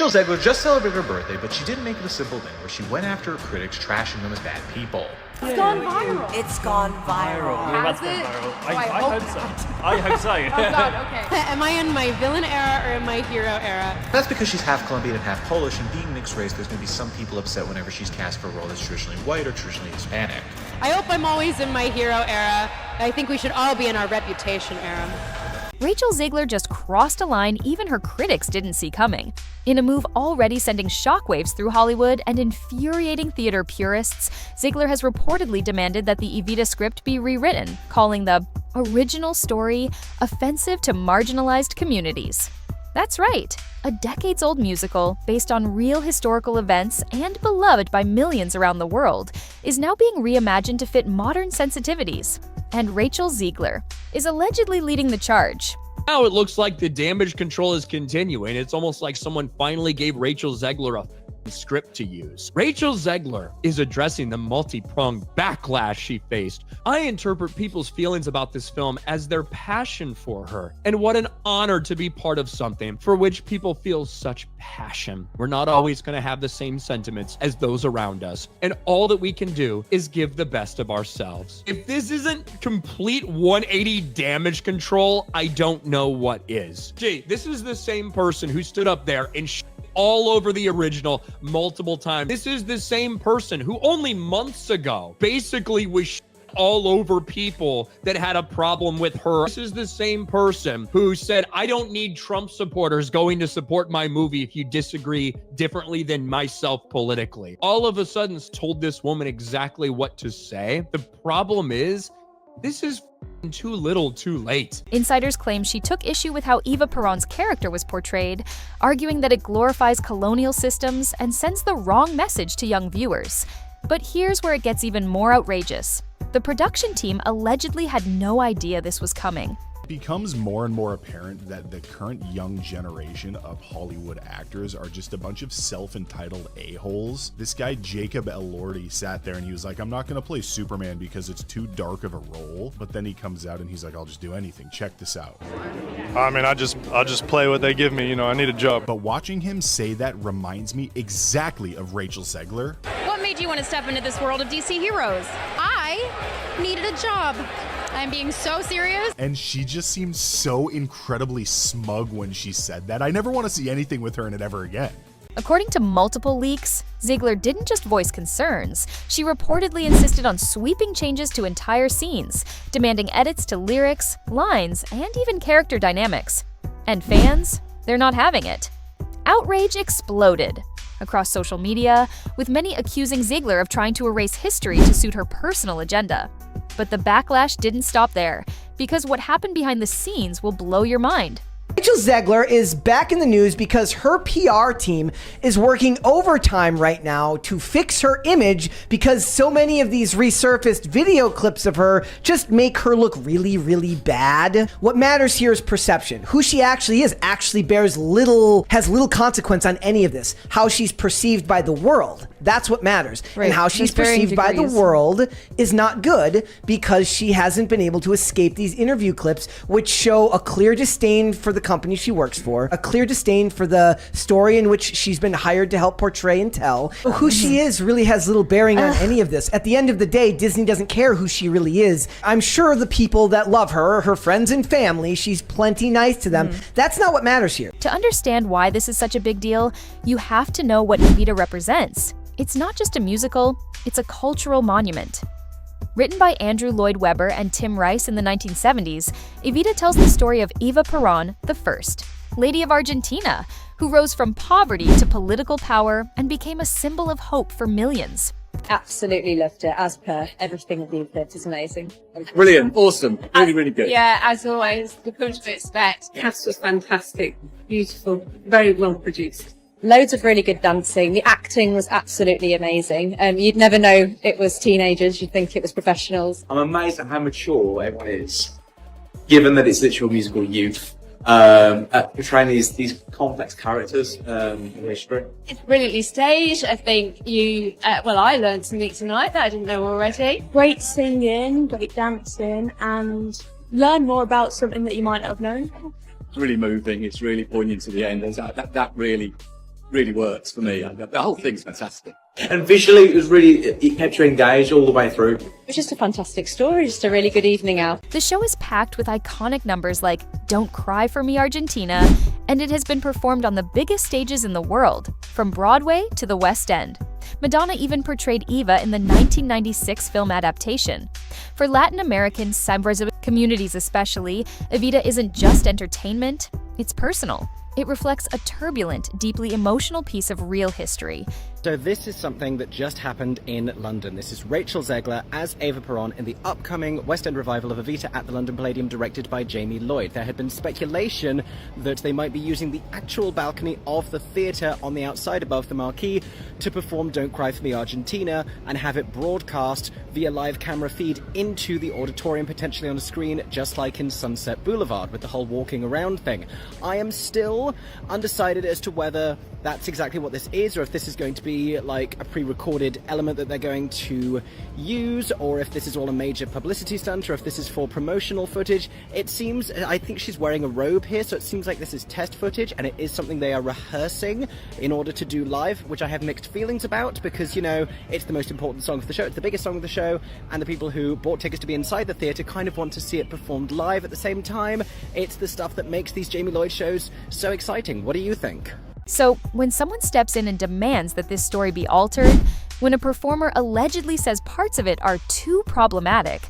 Rachel Zegler just celebrated her birthday, but she didn't make it a simple thing where she went after her critics, trashing them as bad people. It's gone viral. It's gone viral. Has it? I hope so. I hope so. Oh God, okay. Am I in my villain era or in my hero era? That's because she's half Colombian and half Polish, and being mixed race, there's going to be some people upset whenever she's cast for a role that's traditionally white or traditionally Hispanic. I hope I'm always in my hero era. I think we should all be in our reputation era. Rachel Zegler just crossed a line even her critics didn't see coming. In a move already sending shockwaves through Hollywood and infuriating theater purists, Zegler has reportedly demanded that the Evita script be rewritten, calling the original story offensive to marginalized communities. That's right, a decades-old musical based on real historical events and beloved by millions around the world is now being reimagined to fit modern sensitivities. And Rachel Zegler is allegedly leading the charge. Now it looks like the damage control is continuing. It's almost like someone finally gave Rachel Zegler a script to use. Rachel Zegler is addressing the multi-pronged backlash she faced. I interpret people's feelings about this film as their passion for her. And what an honor to be part of something for which people feel such passion. We're not always going to have the same sentiments as those around us. And all that we can do is give the best of ourselves. If this isn't complete 180 damage control, I don't know what is. Gee, this is the same person who stood up there and all over the original multiple times. This is the same person who only months ago basically was all over people that had a problem with her. This is the same person who said, I don't need Trump supporters going to support my movie if you disagree differently than myself politically. All of a sudden told this woman exactly what to say. The problem is, this is too little too late. Insiders claim she took issue with how Eva Perón's character was portrayed, arguing that it glorifies colonial systems and sends the wrong message to young viewers. But here's where it gets even more outrageous. The production team allegedly had no idea this was coming. It becomes more and more apparent that the current young generation of Hollywood actors are just a bunch of self-entitled a-holes. This guy Jacob Elordi sat there and he was like, I'm not going to play Superman because it's too dark of a role. But then he comes out and he's like, I'll just do anything. Check this out. I mean, I'll just play what they give me. You know, I need a job. But watching him say that reminds me exactly of Rachel Zegler. What made you want to step into this world of DC heroes? I needed a job. I'm being so serious. And she just seemed so incredibly smug when she said that. I never want to see anything with her in it ever again. According to multiple leaks, Zegler didn't just voice concerns. She reportedly insisted on sweeping changes to entire scenes, demanding edits to lyrics, lines, and even character dynamics. And fans? They're not having it. Outrage exploded across social media, with many accusing Zegler of trying to erase history to suit her personal agenda. But the backlash didn't stop there, because what happened behind the scenes will blow your mind. Rachel Zegler is back in the news because her PR team is working overtime right now to fix her image because so many of these resurfaced video clips of her just make her look really, really bad. What matters here is perception. Who she actually is actually has little consequence on any of this. How she's perceived by the world. That's what matters. Right. And how she's perceived by the world is not good because she hasn't been able to escape these interview clips, which show a clear disdain for the company she works for, a clear disdain for the story in which she's been hired to help portray and tell. Who she is really has little bearing on any of this. At the end of the day, Disney doesn't care who she really is. I'm sure the people that love her, her friends and family, she's plenty nice to them. That's not what matters here. To understand why this is such a big deal, you have to know what Evita represents. It's not just a musical, it's a cultural monument. Written by Andrew Lloyd Webber and Tim Rice in the 1970s, Evita tells the story of Eva Perón I, Lady of Argentina, who rose from poverty to political power and became a symbol of hope for millions. Absolutely loved it, as per everything of the event. It's amazing. Brilliant, awesome, really, really good. Yeah, as always, the come to expect. Cast was fantastic, beautiful, very well produced. Loads of really good dancing. The acting was absolutely amazing. You'd never know it was teenagers. You'd think it was professionals. I'm amazed at how mature everyone is, given that it's literal musical youth, at portraying these complex characters in history. It's brilliantly staged. I think I learned something tonight that I didn't know already. Great singing, great dancing, and learn more about something that you might not have known. It's really moving. It's really poignant to the end. There's that really really works for me. The whole thing's fantastic. And visually, it kept you engaged all the way through. It's just a fantastic story, just a really good evening out. The show is packed with iconic numbers like Don't Cry for Me, Argentina, and it has been performed on the biggest stages in the world, from Broadway to the West End. Madonna even portrayed Eva in the 1996 film adaptation. For Latin American, Brazilian communities especially, Evita isn't just entertainment, it's personal. It reflects a turbulent, deeply emotional piece of real history. So this is something that just happened in London. This is Rachel Zegler as Eva Peron in the upcoming West End revival of Evita at the London Palladium, directed by Jamie Lloyd. There had been speculation that they might be using the actual balcony of the theatre on the outside above the marquee to perform Don't Cry for Me, Argentina, and have it broadcast via live camera feed into the auditorium, potentially on a screen, just like in Sunset Boulevard with the whole walking around thing. I am still undecided as to whether that's exactly what this is, or if this is going to be like a pre-recorded element that they're going to use, or if this is all a major publicity stunt, or if this is for promotional footage. It seems, I think she's wearing a robe here, so it seems like this is test footage, and it is something they are rehearsing in order to do live, which I have mixed feelings about, because, you know, it's the most important song of the show, it's the biggest song of the show, and the people who bought tickets to be inside the theatre kind of want to see it performed live at the same time. It's the stuff that makes these Jamie Lloyd shows so exciting. What do you think? So, when someone steps in and demands that this story be altered, when a performer allegedly says parts of it are too problematic,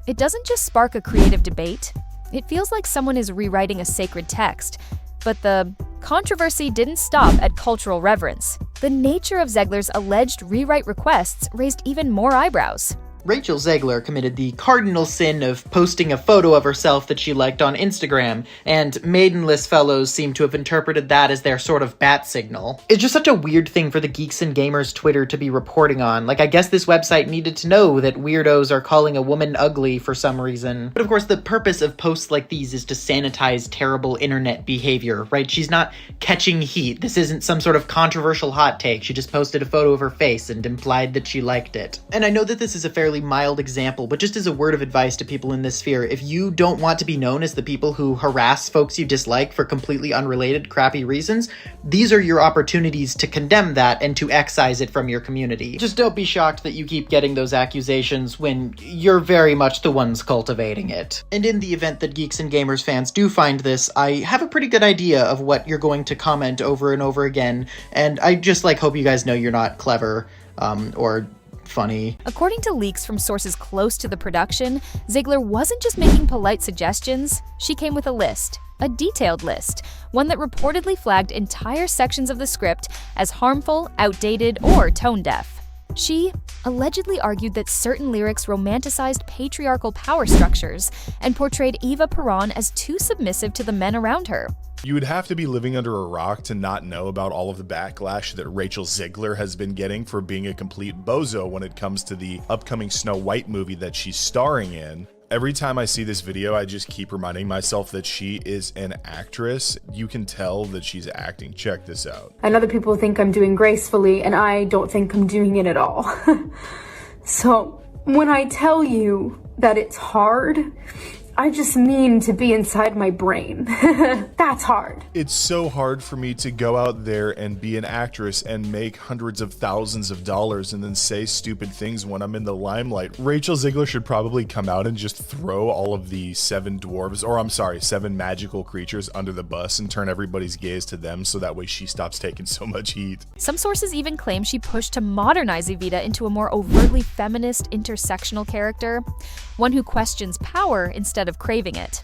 it doesn't just spark a creative debate, it feels like someone is rewriting a sacred text. But the controversy didn't stop at cultural reverence. The nature of Zegler's alleged rewrite requests raised even more eyebrows. Rachel Zegler committed the cardinal sin of posting a photo of herself that she liked on Instagram, and maidenless fellows seem to have interpreted that as their sort of bat signal. It's just such a weird thing for the Geeks and Gamers Twitter to be reporting on. Like, I guess this website needed to know that weirdos are calling a woman ugly for some reason. But of course, the purpose of posts like these is to sanitize terrible internet behavior, right? She's not catching heat. This isn't some sort of controversial hot take. She just posted a photo of her face and implied that she liked it. And I know that this is a fairly mild example, but just as a word of advice to people in this sphere, if you don't want to be known as the people who harass folks you dislike for completely unrelated, crappy reasons, these are your opportunities to condemn that and to excise it from your community. Just don't be shocked that you keep getting those accusations when you're very much the ones cultivating it. And in the event that Geeks and Gamers fans do find this, I have a pretty good idea of what you're going to comment over and over again, and I just hope you guys know you're not clever, or funny. According to leaks from sources close to the production, Zegler wasn't just making polite suggestions, she came with a list. A detailed list, one that reportedly flagged entire sections of the script as harmful, outdated, or tone-deaf. She allegedly argued that certain lyrics romanticized patriarchal power structures and portrayed Eva Peron as too submissive to the men around her. You would have to be living under a rock to not know about all of the backlash that Rachel Zegler has been getting for being a complete bozo when it comes to the upcoming Snow White movie that she's starring in. Every time I see this video, I just keep reminding myself that she is an actress. You can tell that she's acting. Check this out. And other people think I'm doing gracefully, and I don't think I'm doing it at all. So when I tell you that it's hard, I just mean to be inside my brain. That's hard. It's so hard for me to go out there and be an actress and make hundreds of thousands of dollars and then say stupid things when I'm in the limelight. Rachel Zegler should probably come out and just throw all of the seven magical creatures under the bus and turn everybody's gaze to them so that way she stops taking so much heat. Some sources even claim she pushed to modernize Evita into a more overtly feminist, intersectional character, one who questions power instead of craving it.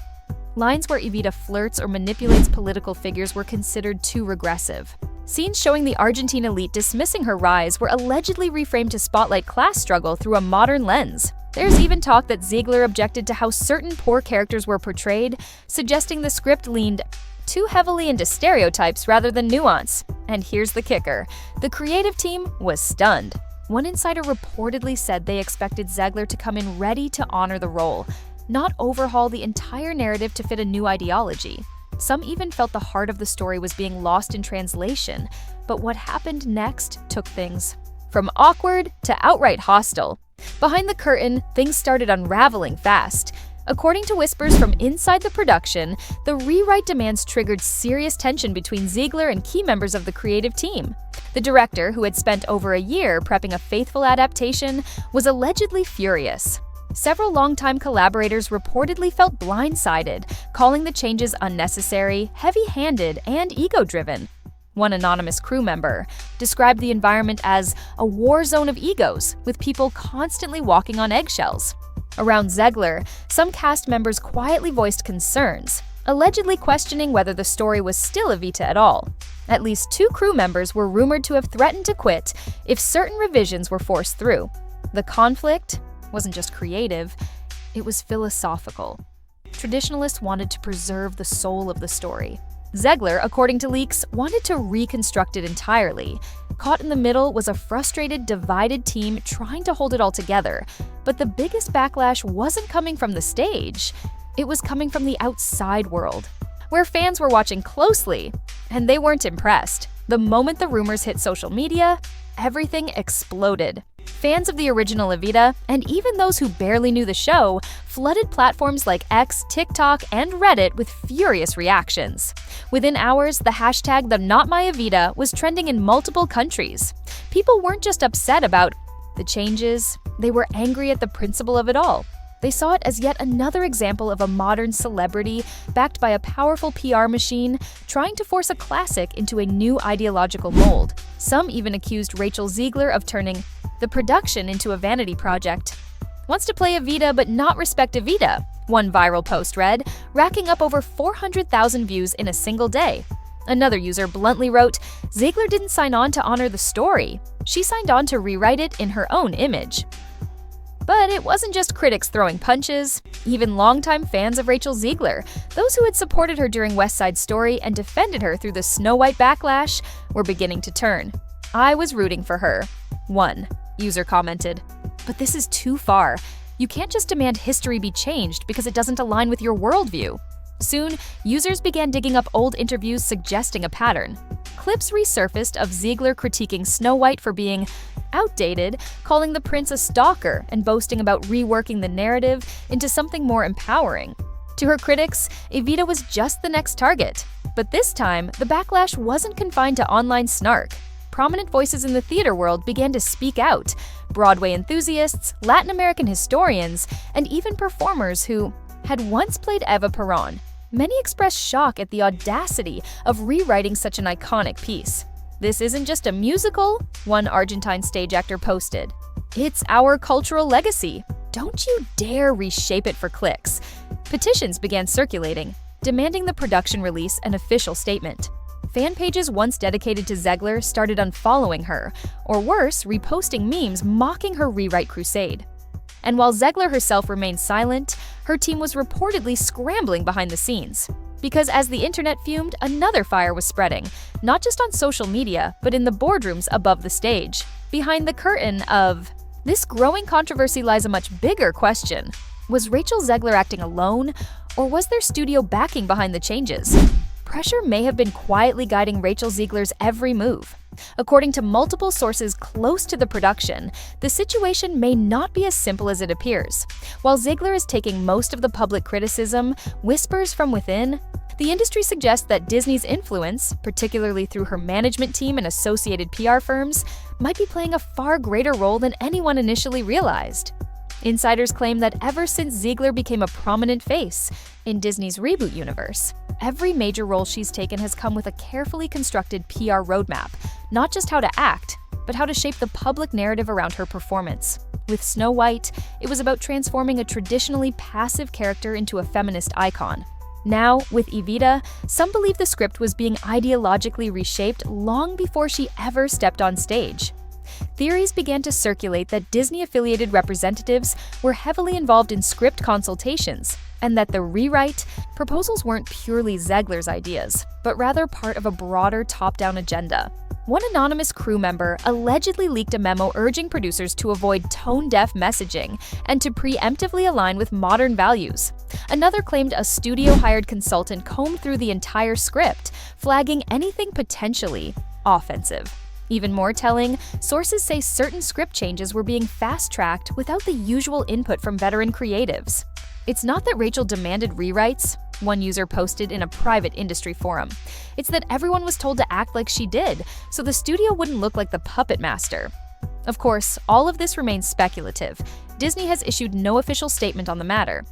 Lines where Evita flirts or manipulates political figures were considered too regressive. Scenes showing the Argentine elite dismissing her rise were allegedly reframed to spotlight class struggle through a modern lens. There's even talk that Zegler objected to how certain poor characters were portrayed, suggesting the script leaned too heavily into stereotypes rather than nuance. And here's the kicker: the creative team was stunned. One insider reportedly said they expected Zegler to come in ready to honor the role, not overhaul the entire narrative to fit a new ideology. Some even felt the heart of the story was being lost in translation, but what happened next took things from awkward to outright hostile. Behind the curtain, things started unraveling fast. According to whispers from inside the production, the rewrite demands triggered serious tension between Zegler and key members of the creative team. The director, who had spent over a year prepping a faithful adaptation, was allegedly furious. Several longtime collaborators reportedly felt blindsided, calling the changes unnecessary, heavy-handed, and ego-driven. One anonymous crew member described the environment as a war zone of egos, with people constantly walking on eggshells. Around Zegler, some cast members quietly voiced concerns, allegedly questioning whether the story was still Evita at all. At least 2 crew members were rumored to have threatened to quit if certain revisions were forced through. The conflict wasn't just creative, it was philosophical. Traditionalists wanted to preserve the soul of the story. Zegler, according to leaks, wanted to reconstruct it entirely. Caught in the middle was a frustrated, divided team trying to hold it all together. But the biggest backlash wasn't coming from the stage. It was coming from the outside world, where fans were watching closely, and they weren't impressed. The moment the rumors hit social media, everything exploded. Fans of the original Evita, and even those who barely knew the show, flooded platforms like X, TikTok, and Reddit with furious reactions. Within hours, the hashtag #TheNotMyEvita was trending in multiple countries. People weren't just upset about the changes, they were angry at the principle of it all. They saw it as yet another example of a modern celebrity backed by a powerful PR machine trying to force a classic into a new ideological mold. Some even accused Rachel Zegler of turning the production into a vanity project. Wants to play Evita but not respect Evita, one viral post read, racking up over 400,000 views in a single day. Another user bluntly wrote, "Zegler didn't sign on to honor the story. She signed on to rewrite it in her own image." But it wasn't just critics throwing punches. Even longtime fans of Rachel Zegler, those who had supported her during West Side Story and defended her through the Snow White backlash, were beginning to turn. "I was rooting for her," one user commented. "But this is too far. You can't just demand history be changed because it doesn't align with your worldview." Soon, users began digging up old interviews suggesting a pattern. Clips resurfaced of Zegler critiquing Snow White for being outdated, calling the prince a stalker, and boasting about reworking the narrative into something more empowering. To her critics, Evita was just the next target. But this time, the backlash wasn't confined to online snark. Prominent voices in the theater world began to speak out. Broadway enthusiasts, Latin American historians, and even performers who had once played Eva Perón. Many expressed shock at the audacity of rewriting such an iconic piece. "This isn't just a musical," one Argentine stage actor posted. "It's our cultural legacy. Don't you dare reshape it for clicks." Petitions began circulating, demanding the production release an official statement. Fan pages once dedicated to Zegler started unfollowing her, or worse, reposting memes mocking her rewrite crusade. And while Zegler herself remained silent, her team was reportedly scrambling behind the scenes. Because as the internet fumed, another fire was spreading, not just on social media, but in the boardrooms above the stage. Behind the curtain of this growing controversy lies a much bigger question. Was Rachel Zegler acting alone, or was there studio backing behind the changes? Pressure may have been quietly guiding Rachel Zegler's every move. According to multiple sources close to the production, the situation may not be as simple as it appears. While Zegler is taking most of the public criticism, whispers from within, the industry suggests that Disney's influence, particularly through her management team and associated PR firms, might be playing a far greater role than anyone initially realized. Insiders claim that ever since Zegler became a prominent face in Disney's reboot universe, every major role she's taken has come with a carefully constructed PR roadmap, not just how to act, but how to shape the public narrative around her performance. With Snow White, it was about transforming a traditionally passive character into a feminist icon. Now, with Evita, some believe the script was being ideologically reshaped long before she ever stepped on stage. Theories began to circulate that Disney-affiliated representatives were heavily involved in script consultations, and that the rewrite proposals weren't purely Zegler's ideas, but rather part of a broader top-down agenda. One anonymous crew member allegedly leaked a memo urging producers to avoid tone-deaf messaging and to preemptively align with modern values. Another claimed a studio-hired consultant combed through the entire script, flagging anything potentially offensive. Even more telling, sources say certain script changes were being fast-tracked without the usual input from veteran creatives. It's not that Rachel demanded rewrites, one user posted in a private industry forum. It's that everyone was told to act like she did, so the studio wouldn't look like the puppet master. Of course, all of this remains speculative. Disney has issued no official statement on the matter.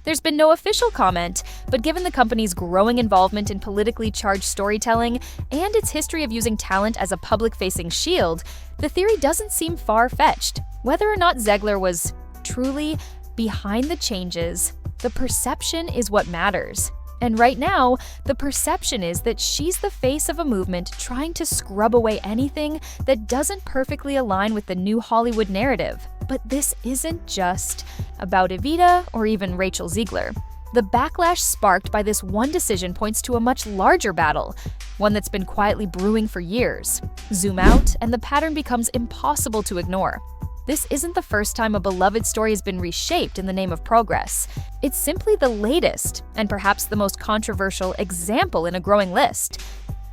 There's been no official comment, but given the company's growing involvement in politically charged storytelling and its history of using talent as a public-facing shield, the theory doesn't seem far-fetched. Whether or not Zegler was truly behind the changes, the perception is what matters. And right now, the perception is that she's the face of a movement trying to scrub away anything that doesn't perfectly align with the new Hollywood narrative. But this isn't just about Evita or even Rachel Zegler. The backlash sparked by this one decision points to a much larger battle, one that's been quietly brewing for years. Zoom out, and the pattern becomes impossible to ignore. This isn't the first time a beloved story has been reshaped in the name of progress. It's simply the latest, and perhaps the most controversial, example in a growing list.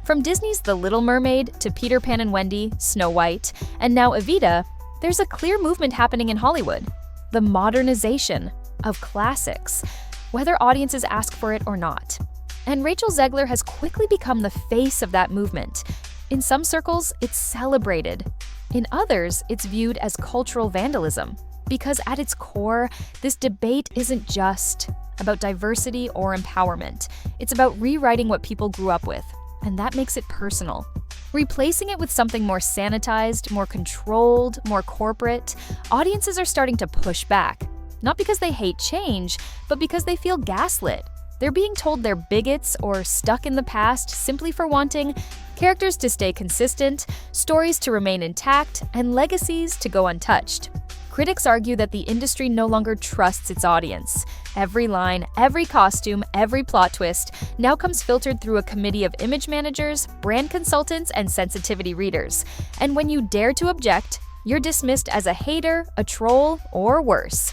From Disney's The Little Mermaid to Peter Pan and Wendy, Snow White, and now Evita, there's a clear movement happening in Hollywood. The modernization of classics, whether audiences ask for it or not. And Rachel Zegler has quickly become the face of that movement. In some circles, it's celebrated. In others, it's viewed as cultural vandalism, because at its core, this debate isn't just about diversity or empowerment. It's about rewriting what people grew up with, and that makes it personal. Replacing it with something more sanitized, more controlled, more corporate, audiences are starting to push back. Not because they hate change, but because they feel gaslit. They're being told they're bigots or stuck in the past simply for wanting characters to stay consistent, stories to remain intact, and legacies to go untouched. Critics argue that the industry no longer trusts its audience. Every line, every costume, every plot twist now comes filtered through a committee of image managers, brand consultants, and sensitivity readers. And when you dare to object, you're dismissed as a hater, a troll, or worse.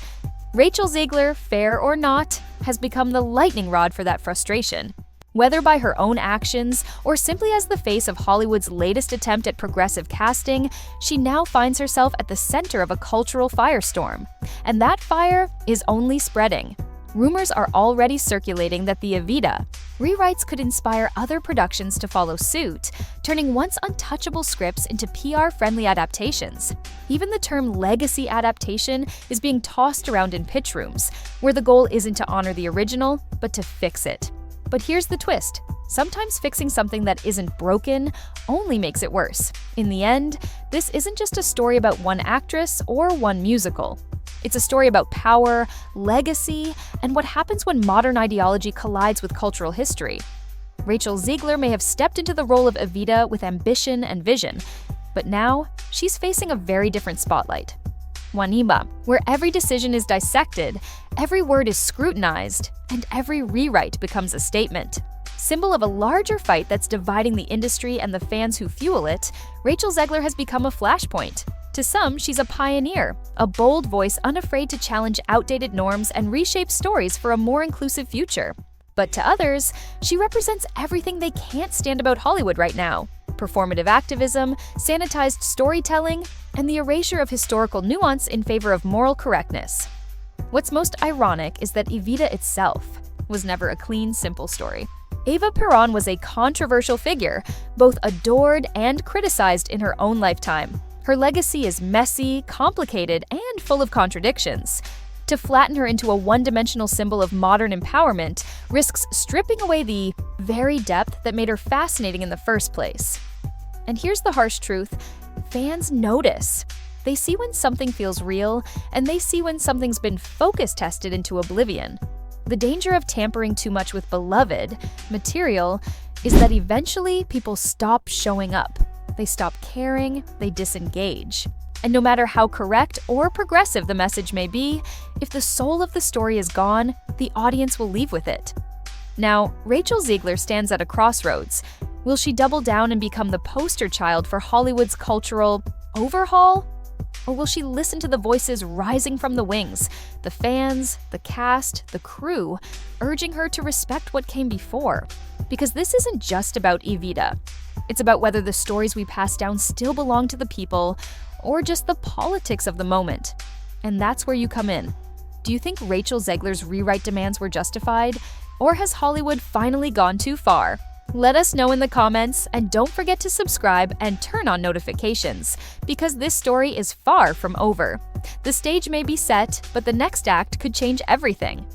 Rachel Zegler, fair or not, has become the lightning rod for that frustration. Whether by her own actions or simply as the face of Hollywood's latest attempt at progressive casting, she now finds herself at the center of a cultural firestorm. And that fire is only spreading. Rumors are already circulating that the Evita rewrites could inspire other productions to follow suit, turning once untouchable scripts into PR-friendly adaptations. Even the term legacy adaptation is being tossed around in pitch rooms, where the goal isn't to honor the original, but to fix it. But here's the twist. Sometimes fixing something that isn't broken only makes it worse. In the end, this isn't just a story about one actress or one musical. It's a story about power, legacy, and what happens when modern ideology collides with cultural history. Rachel Zegler may have stepped into the role of Evita with ambition and vision, but now she's facing a very different spotlight. Wanima, where every decision is dissected, every word is scrutinized, and every rewrite becomes a statement. Symbol of a larger fight that's dividing the industry and the fans who fuel it, Rachel Zegler has become a flashpoint. To some, she's a pioneer, a bold voice unafraid to challenge outdated norms and reshape stories for a more inclusive future. But to others, she represents everything they can't stand about Hollywood right now: performative activism, sanitized storytelling, and the erasure of historical nuance in favor of moral correctness. What's most ironic is that Evita itself was never a clean, simple story. Eva Peron was a controversial figure, both adored and criticized in her own lifetime. Her legacy is messy, complicated, and full of contradictions. To flatten her into a one-dimensional symbol of modern empowerment risks stripping away the very depth that made her fascinating in the first place. And here's the harsh truth: fans notice. They see when something feels real, and they see when something's been focus tested into oblivion. The danger of tampering too much with beloved material is that eventually people stop showing up. They stop caring, they disengage. And no matter how correct or progressive the message may be, if the soul of the story is gone, the audience will leave with it. Now, Rachel Zegler stands at a crossroads. Will she double down and become the poster child for Hollywood's cultural overhaul? Or will she listen to the voices rising from the wings, the fans, the cast, the crew, urging her to respect what came before? Because this isn't just about Evita. It's about whether the stories we pass down still belong to the people or just the politics of the moment. And that's where you come in. Do you think Rachel Zegler's rewrite demands were justified? Or has Hollywood finally gone too far? Let us know in the comments, and don't forget to subscribe and turn on notifications, because this story is far from over. The stage may be set, but the next act could change everything.